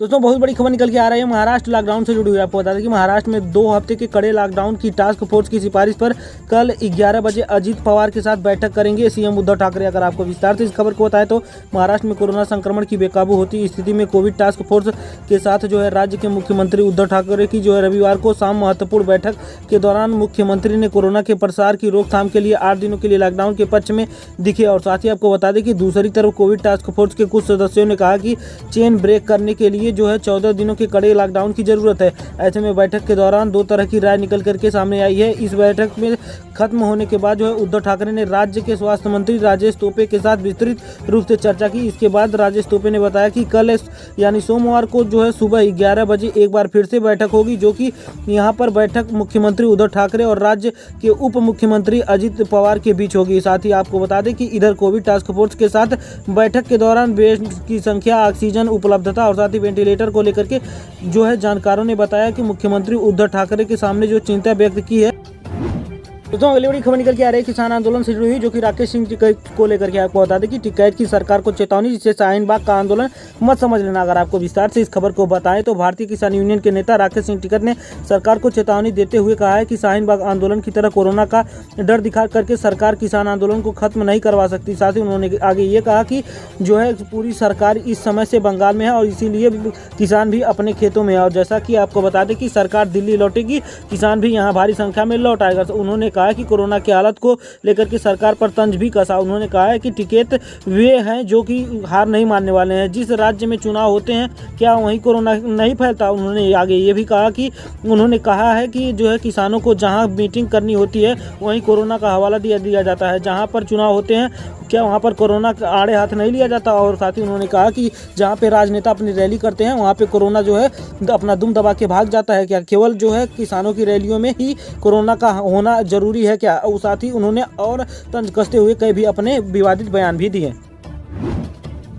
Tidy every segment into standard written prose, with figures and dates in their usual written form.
दोस्तों बहुत बड़ी खबर निकल के आ रही है महाराष्ट्र लॉकडाउन से जुड़ी हुई। आपको बता दें कि महाराष्ट्र में 2 हफ्ते के कड़े लॉकडाउन की टास्क फोर्स की सिफारिश पर कल 11 बजे अजीत पवार के साथ बैठक करेंगे सीएम उद्धव ठाकरे। अगर आपको विस्तार से इस खबर को बताएं तो महाराष्ट्र में कोरोना संक्रमण की बेकाबू होती स्थिति में कोविड टास्क फोर्स के साथ राज्य के मुख्यमंत्री उद्धव ठाकरे की रविवार को शाम महत्वपूर्ण बैठक के दौरान मुख्यमंत्री ने कोरोना के प्रसार की रोकथाम के लिए 8 दिनों के लिए लॉकडाउन के पक्ष में दिखे। और साथ ही आपको बता दें कि दूसरी तरफ कोविड टास्क फोर्स के कुछ सदस्यों ने कहा कि चेन ब्रेक करने के लिए 14 दिनों के कड़े लॉकडाउन की जरूरत है। ऐसे में बैठक के दौरान 2 तरह की राय निकल करके सामने आई है। इस बैठक में खत्म होने के बाद उद्धव ठाकरे ने राज्य के स्वास्थ्य मंत्री राजेश टोपे के साथ विस्तृत रूप से चर्चा की। इसके बाद राजेश टोपे ने बताया कि कल यानी सोमवार को सुबह 11 बजे एक बार फिर से बैठक होगी, जो कि यहाँ पर बैठक मुख्यमंत्री उद्धव ठाकरे और राज्य के उप मुख्यमंत्री अजित पवार के बीच होगी। साथ ही आपको बता दें कि इधर कोविड टास्क फोर्स के साथ बैठक के दौरान बेड की संख्या, ऑक्सीजन उपलब्धता और साथ ही वेंटिलेटर को लेकर के जानकारों ने बताया कि मुख्यमंत्री उद्धव ठाकरे के सामने चिंता व्यक्त की है। दोस्तों अगली बड़ी खबर निकल के आ रही है किसान आंदोलन से जुड़ी हुई, जो कि राकेश सिंह टिकैत को लेकर के। आपको बता दें कि टिकैत की सरकार को चेतावनी, जिससे शाहीन बाग का आंदोलन मत समझ लेना। अगर आपको विस्तार से इस खबर को बताएं तो भारतीय किसान यूनियन के नेता राकेश सिंह टिकैत ने सरकार को चेतावनी देते हुए कहा है कि शाहीन बाग आंदोलन की तरह कोरोना का डर दिखा करके सरकार किसान आंदोलन को खत्म नहीं करवा सकती। साथ ही उन्होंने आगे ये कहा कि पूरी सरकार इस समय से बंगाल में है और इसीलिए किसान भी अपने खेतों में है। और जैसा कि आपको बता दें कि सरकार दिल्ली लौटेगी, किसान भी यहाँ भारी संख्या में लौट आएगा। उन्होंने कहा कि कोरोना की हालत को लेकर के सरकार पर तंज भी कसा। उन्होंने कहा है कि टिकैत वे हैं जो कि हार नहीं मानने वाले हैं। जिस राज्य में चुनाव होते हैं क्या वहीं कोरोना नहीं फैलता। उन्होंने आगे ये भी कहा कि उन्होंने कहा है कि किसानों को जहां मीटिंग करनी होती है वहीं कोरोना का हवाला दिया जाता है। जहां पर चुनाव होते हैं क्या वहां पर कोरोना का आड़े हाथ नहीं लिया जाता। और साथ ही उन्होंने कहा कि जहां पे राजनेता अपनी रैली करते हैं वहां पे कोरोना अपना दुम दबा के भाग जाता है। क्या केवल किसानों की रैलियों में ही कोरोना का होना जरूरी है क्या। और साथ ही उन्होंने और तंज कसते हुए कई भी अपने विवादित बयान भी दिए।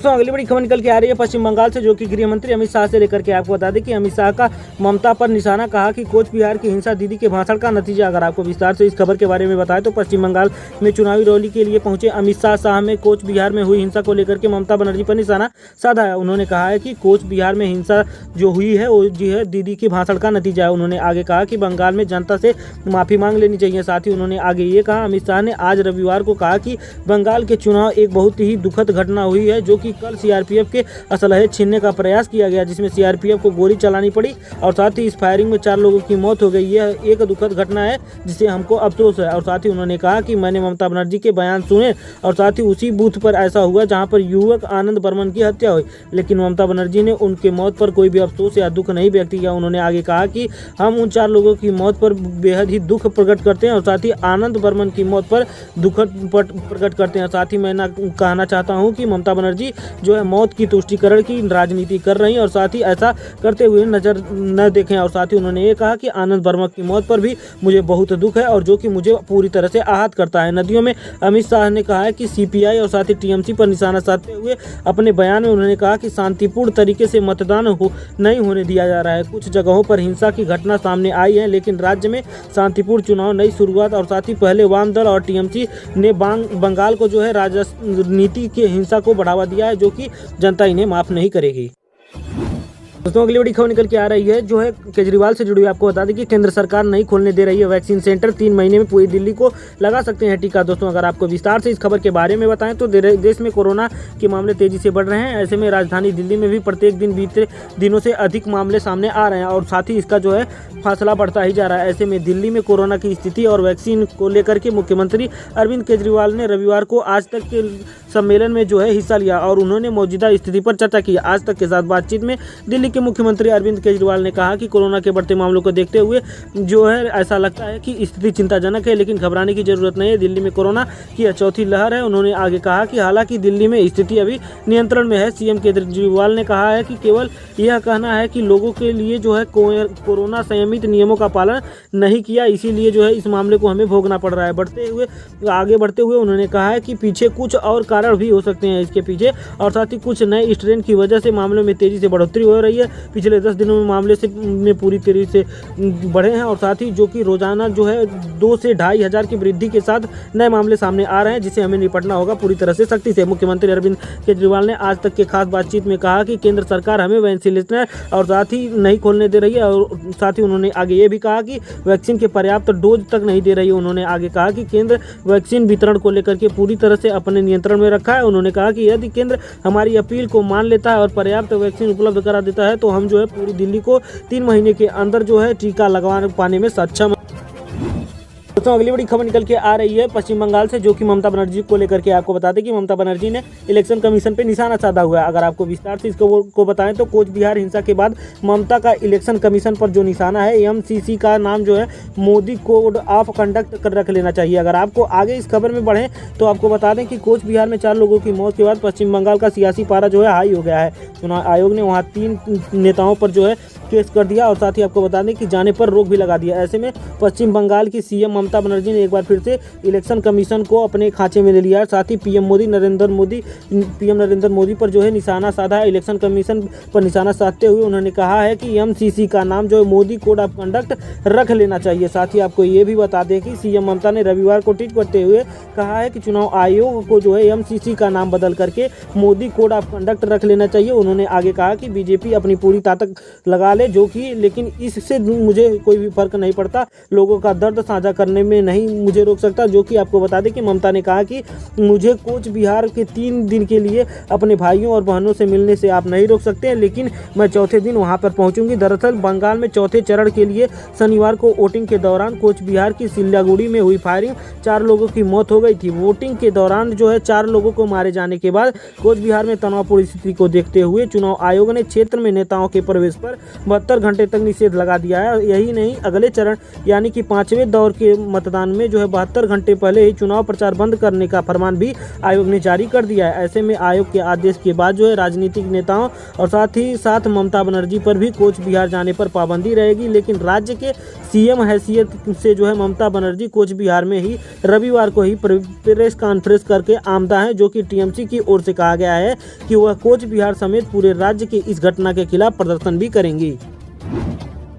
अगली बड़ी खबर निकल के आ रही है पश्चिम बंगाल से, जो कि गृह मंत्री अमित शाह से लेकर के। आपको बता दें कि अमित शाह का ममता पर निशाना, कहा कि कोच बिहार की हिंसा दीदी के भाषण का नतीजा। अगर आपको विस्तार से इस खबर के बारे में बताएं तो पश्चिम बंगाल में चुनावी रैली के लिए पहुंचे अमित शाह में कोच बिहार में हुई हिंसा को लेकर के ममता बनर्जी पर निशाना साधा है। उन्होंने कहा है कि कोच बिहार में हिंसा जो हुई है वो दीदी के भाषण का नतीजा है। उन्होंने आगे कहा कि बंगाल में जनता से माफी मांग लेनी चाहिए। साथ ही उन्होंने आगे ये कहा, अमित शाह ने आज रविवार को कहा कि बंगाल के चुनाव एक बहुत ही दुखद घटना हुई है, जो कि कल सीआरपीएफ के असलहे छीनने का प्रयास किया गया, जिसमें सीआरपीएफ को गोली चलानी पड़ी और साथ ही इस फायरिंग में 4 लोगों की मौत हो गई। यह एक दुखद घटना है जिसे हमको अफसोस है। और साथ ही उन्होंने कहा कि मैंने ममता बनर्जी के बयान सुने और साथ ही उसी बूथ पर ऐसा हुआ जहां पर युवक आनंद बर्मन की हत्या हुई, लेकिन ममता बनर्जी ने उनके मौत पर कोई भी अफसोस या दुख नहीं व्यक्त किया। उन्होंने आगे कहा कि हम उन 4 लोगों की मौत पर बेहद ही दुख प्रकट करते हैं और साथ ही आनंद बर्मन की मौत पर दुख प्रकट करते हैं। साथ ही मैं कहना चाहता हूँ कि ममता बनर्जी मौत की तुष्टिकरण की राजनीति कर रही हैं और साथ ही ऐसा करते हुए नजर न देखें। और साथ ही उन्होंने ये कहा कि आनंद वर्मा की मौत पर भी मुझे बहुत दुख है और जो कि मुझे पूरी तरह से आहत करता है। नदियों में अमित शाह ने कहा है कि सीपीआई और साथ ही टीएमसी पर निशाना साधते हुए अपने बयान में उन्होंने कहा कि शांतिपूर्ण तरीके से मतदान नहीं होने दिया जा रहा है। कुछ जगहों पर हिंसा की घटना सामने आई है, लेकिन राज्य में शांतिपूर्ण चुनाव नई शुरुआत। और साथ ही पहले वाम दल और टीएमसी ने बंगाल को राजनीति के हिंसा को बढ़ावा दिया है, जो कि जनता इन्हें माफ नहीं करेगी। दोस्तों अगली बड़ी खबर निकल के आ रही है केजरीवाल से जुड़ी हुई। आपको बता दें कि केंद्र सरकार नहीं खोलने दे रही है वैक्सीन सेंटर। 3 महीने में पूरी दिल्ली को लगा सकते हैं टीका। दोस्तों अगर आपको विस्तार से इस खबर के बारे में बताएं तो देश में कोरोना के मामले तेजी से बढ़ रहे हैं। ऐसे में राजधानी दिल्ली में भी प्रत्येक दिन बीते दिनों से अधिक मामले सामने आ रहे हैं और साथ ही इसका फासला बढ़ता ही जा रहा है। ऐसे में दिल्ली में कोरोना की स्थिति और वैक्सीन को लेकर के मुख्यमंत्री अरविंद केजरीवाल ने रविवार को आज तक के सम्मेलन में हिस्सा लिया और उन्होंने मौजूदा स्थिति पर चर्चा की। आज तक के साथ बातचीत में दिल्ली के मुख्यमंत्री अरविंद केजरीवाल ने कहा कि कोरोना के बढ़ते मामलों को देखते हुए ऐसा लगता है कि स्थिति चिंताजनक है, लेकिन घबराने की जरूरत नहीं है। दिल्ली में कोरोना की 4थी लहर है। उन्होंने आगे कहा कि हालांकि दिल्ली में स्थिति अभी नियंत्रण में है। सीएम केजरीवाल ने कहा है कि केवल यह कहना है कि लोगों के लिए कोरोना संयमित नियमों का पालन नहीं किया, इसीलिए इस मामले को हमें भोगना पड़ रहा है। आगे बढ़ते हुए उन्होंने कहा है कि पीछे कुछ और कारण भी हो सकते हैं इसके पीछे, और साथ ही कुछ नए स्ट्रेन की वजह से मामलों में तेजी से बढ़ोतरी हो रही है। है। पिछले 10 दिनों में मामले में पूरी तरह से बढ़े हैं और साथ ही जो कि रोजाना जो है 2 से 2,500 की वृद्धि के साथ नए मामले सामने आ रहे हैं, जिसे हमें निपटना होगा पूरी तरह से सख्ती से। मुख्यमंत्री अरविंद केजरीवाल ने आज तक के खास बातचीत में कहा कि केंद्र सरकार हमें वेंटिलेटर और साथ ही नहीं खोलने दे रही है और साथ ही उन्होंने आगे ये भी कहा कि वैक्सीन के पर्याप्त डोज तक नहीं दे रही है। उन्होंने आगे कहा कि केंद्र वैक्सीन वितरण को लेकर के पूरी तरह से अपने नियंत्रण में रखा है। उन्होंने कहा कि यदि केंद्र हमारी अपील को मान लेता है और पर्याप्त वैक्सीन उपलब्ध करा देता है तो हम जो है पूरी दिल्ली को 3 महीने के अंदर जो है टीका लगवा पाने में सक्षम। दोस्तों अगली बड़ी खबर निकल के आ रही है पश्चिम बंगाल से, जो कि ममता बनर्जी को लेकर के आपको बता दें कि ममता बनर्जी ने इलेक्शन कमीशन पे निशाना साधा हुआ है। अगर आपको विस्तार से इसको बताएं तो कोच बिहार हिंसा के बाद ममता का इलेक्शन कमीशन पर जो निशाना है, एमसीसी का नाम जो है मोदी कोड ऑफ कंडक्ट कर रख लेना चाहिए। अगर आपको आगे इस खबर में बढ़ें तो आपको बता दें कि कोच बिहार में 4 लोगों की मौत के बाद पश्चिम बंगाल का सियासी पारा जो है हाई हो गया है। चुनाव आयोग ने वहाँ 3 नेताओं पर जो है केस कर दिया और साथ ही आपको बता दें कि जाने पर रोक भी लगा दिया। ऐसे में पश्चिम बंगाल की सीएम ममता बनर्जी ने एक बार फिर से इलेक्शन कमीशन को अपने खांचे में ले लिया है। साथ ही पीएम नरेंद्र मोदी पर जो है निशाना साधा है। इलेक्शन कमीशन पर निशाना साधते हुए उन्होंने कहा है कि एमसीसी का नाम जो है मोदी कोड ऑफ कंडक्ट रख लेना चाहिए। साथ ही आपको ये भी बता दें कि सीएम ममता ने रविवार को ट्वीट करते हुए कहा है कि चुनाव आयोग को जो है एमसीसी का नाम बदल करके मोदी कोड ऑफ कंडक्ट रख लेना चाहिए। उन्होंने आगे कहा कि बीजेपी अपनी पूरी ताकत लगा ले जो कि, लेकिन इससे मुझे कोई भी फर्क नहीं पड़ता, लोगों का दर्द साझा करने में नहीं मुझे रोक सकता। जो कि आपको बता दें कि ममता ने कहा कि मुझे कोच बिहार के 3 दिन के लिए अपने भाइयों और बहनों से मिलने से आप नहीं रोक सकते हैं, लेकिन मैं चौथे दिन वहां पर पहुंचूंगी। दरअसल बंगाल में चौथे चरण के लिए शनिवार को वोटिंग के दौरान कोच बिहार की सिल्लागुड़ी में हुई फायरिंग 4 लोगों की मौत हो गई थी। वोटिंग के दौरान जो है 4 लोगों को मारे जाने के बाद कोच बिहार में तनावपूर्ण स्थिति को देखते हुए चुनाव आयोग ने क्षेत्र में नेताओं के प्रवेश पर 72 घंटे तक निषेध लगा दिया है। यही नहीं, अगले चरण यानी कि 5वें दौर के मतदान में जो है 72 घंटे पहले ही चुनाव प्रचार बंद करने का फरमान भी आयोग ने जारी कर दिया है। ऐसे में आयोग के आदेश के बाद जो है राजनीतिक नेताओं और साथ ही साथ ममता बनर्जी पर भी कोच बिहार जाने पर पाबंदी रहेगी। लेकिन राज्य के सीएम हैसियत से जो है ममता बनर्जी कोच बिहार में ही रविवार को ही प्रेस कॉन्फ्रेंस करके आमदा है, जो कि टीएमसी की ओर से कहा गया है कि वह कोच बिहार समेत पूरे राज्य की इस घटना के खिलाफ प्रदर्शन भी करेंगी।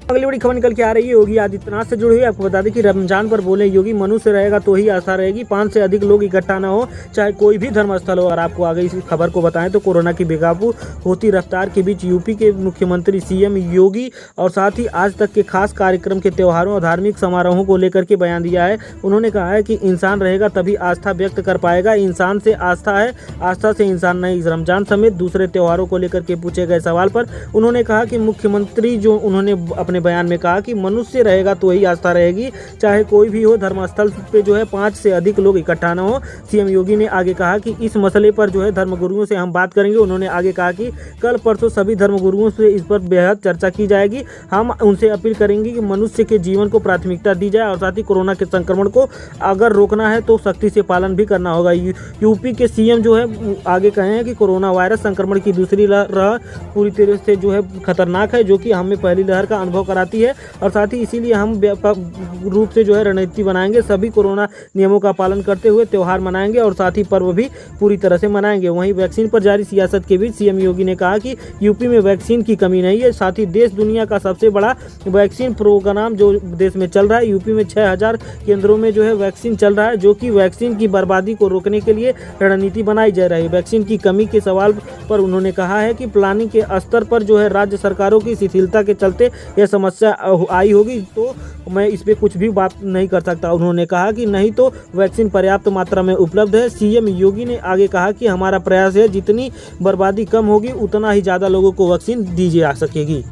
अगली बड़ी खबर निकल के आ रही है योगी आदित्यनाथ से जुड़ी हुई। आपको बता दें कि रमजान पर बोले योगी, मनुष्य रहेगा तो ही आस्था रहेगी, 5 से अधिक लोग इकट्ठा न हो, चाहे कोई भी धर्मस्थल हो। और आपको आगे इस खबर को बताएं तो कोरोना की बेकाबू होती रफ्तार के बीच यूपी के मुख्यमंत्री सीएम योगी और साथ ही आज तक के खास कार्यक्रम के त्योहारों और धार्मिक समारोहों को लेकर के बयान दिया है। उन्होंने कहा है कि इंसान रहेगा तभी आस्था व्यक्त कर पाएगा, इंसान से आस्था है, आस्था से इंसान नहीं। इस रमजान समेत दूसरे त्योहारों को लेकर के पूछे गए सवाल पर उन्होंने कहा कि मुख्यमंत्री जो उन्होंने अपने बयान में कहा कि मनुष्य रहेगा तो ही आस्था रहेगी, चाहे कोई भी हो, धर्मस्थल पे जो है 5 से अधिक लोग इकट्ठा न हो। सीएम योगी ने आगे कहा कि इस मसले पर जो है धर्मगुरुओं से हम बात करेंगे। उन्होंने आगे कहा कि कल परसों सभी धर्मगुरुओं से इस पर बेहद चर्चा की जाएगी। हम उनसे अपील करेंगे कि मनुष्य के जीवन को प्राथमिकता दी जाए और साथ ही कोरोना के संक्रमण को अगर रोकना है तो सख्ती से पालन भी करना होगा। यूपी के सीएम जो है आगे कहे हैं कि कोरोना वायरस संक्रमण की दूसरी लहर पूरी तरह से जो है खतरनाक है, जो कि हमें पहली लहर का अनुभव कराती है और साथ ही इसीलिए हम व्यापक रूप से जो है रणनीति बनाएंगे। सभी कोरोना नियमों का पालन करते हुए त्यौहार मनाएंगे और साथ ही पर्व भी पूरी तरह से मनाएंगे। वहीं वैक्सीन पर जारी सियासत के बीच सीएम योगी ने कहा कि यूपी में वैक्सीन की कमी नहीं है। साथ ही देश दुनिया का सबसे बड़ा वैक्सीन प्रोग्राम जो देश में चल रहा है, यूपी में 6000 केंद्रों में जो है वैक्सीन चल रहा है, जो कि वैक्सीन की बर्बादी को रोकने के लिए रणनीति बनाई जा रही है। वैक्सीन की कमी के सवाल पर उन्होंने कहा है कि प्लानिंग के स्तर पर जो है राज्य सरकारों की शिथिलता के चलते यह समस्या आई होगी, तो मैं इस पे कुछ भी बात नहीं कर सकता। उन्होंने कहा कि नहीं तो वैक्सीन पर्याप्त मात्रा में उपलब्ध है। सीएम योगी ने आगे कहा कि हमारा प्रयास है जितनी बर्बादी कम होगी उतना ही ज़्यादा लोगों को वैक्सीन दी जा सकेगी।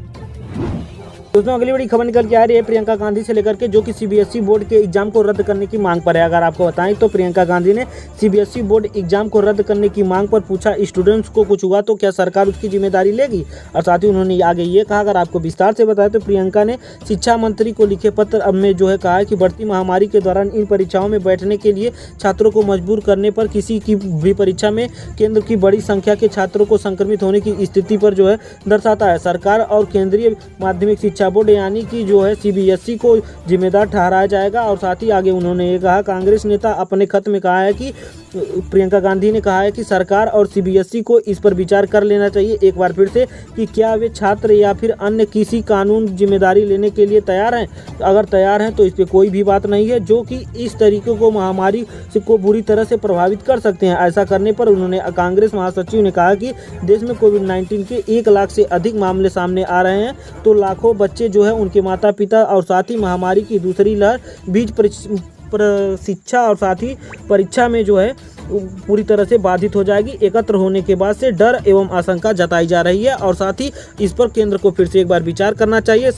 दोस्तों अगली बड़ी खबर निकल के आ रही है प्रियंका गांधी से लेकर के, जो कि सीबीएसई बोर्ड के एग्जाम को रद्द करने की मांग पर है। अगर आपको बताएं तो प्रियंका गांधी ने सीबीएसई बोर्ड एग्जाम को रद्द करने की मांग पर पूछा स्टूडेंट्स को कुछ हुआ तो क्या सरकार उसकी जिम्मेदारी लेगी। और साथ ही उन्होंने आगे ये कहा, अगर आपको विस्तार से बताया तो प्रियंका ने शिक्षा मंत्री को लिखे पत्र में जो है कहा है कि बढ़ती महामारी के दौरान इन परीक्षाओं में बैठने के लिए छात्रों को मजबूर करने पर किसी की भी परीक्षा में केंद्र की बड़ी संख्या के छात्रों को संक्रमित होने की स्थिति पर जो है दर्शाता है। सरकार और केंद्रीय माध्यमिक शिक्षा बोर्ड यानी कि जो है सीबीएसई को जिम्मेदार ठहराया जाएगा। और साथ ही आगे उन्होंने ये कहा, कांग्रेस नेता अपने खत में कहा है कि प्रियंका गांधी ने कहा है कि सरकार और सीबीएसई को इस पर विचार कर लेना चाहिए एक बार फिर से कि क्या वे छात्र या फिर अन्य किसी कानून जिम्मेदारी लेने के लिए तैयार हैं। अगर तैयार हैं तो इस पर कोई भी बात नहीं है जो कि इस तरीके को महामारी को बुरी तरह से प्रभावित कर सकते हैं। ऐसा करने पर उन्होंने कांग्रेस महासचिव ने कहा कि देश में कोविड-19 के 1 लाख से अधिक मामले सामने आ रहे हैं तो लाखों बच्चे जो है उनके माता पिता और साथ ही महामारी की दूसरी लहर बीच शिक्षा और साथ ही परीक्षा में जो है पूरी तरह से बाधित हो जाएगी। एकत्र होने के बाद से डर एवं आशंका जताई जा रही है और साथ ही इस पर केंद्र को फिर से एक बार विचार करना चाहिए।